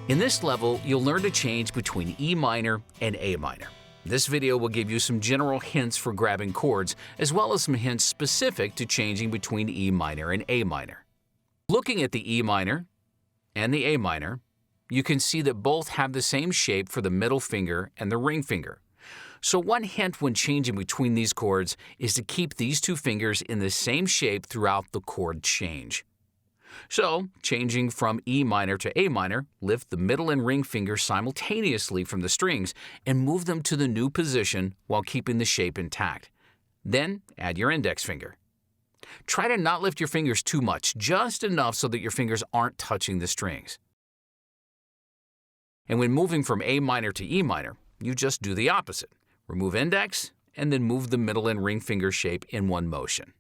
In this level, you'll learn to change between E minor and A minor. This video will give you some general hints for grabbing chords, as well as some hints specific to changing between E minor and A minor. Looking at the E minor and the A minor, you can see that both have the same shape for the middle finger and the ring finger. So one hint when changing between these chords is to keep these two fingers in the same shape throughout the chord change. So, changing from E minor to A minor, lift the middle and ring finger simultaneously from the strings and move them to the new position while keeping the shape intact. Then, add your index finger. Try to not lift your fingers too much, just enough so that your fingers aren't touching the strings. And when moving from A minor to E minor, you just do the opposite. Remove index, and then move the middle and ring finger shape in one motion.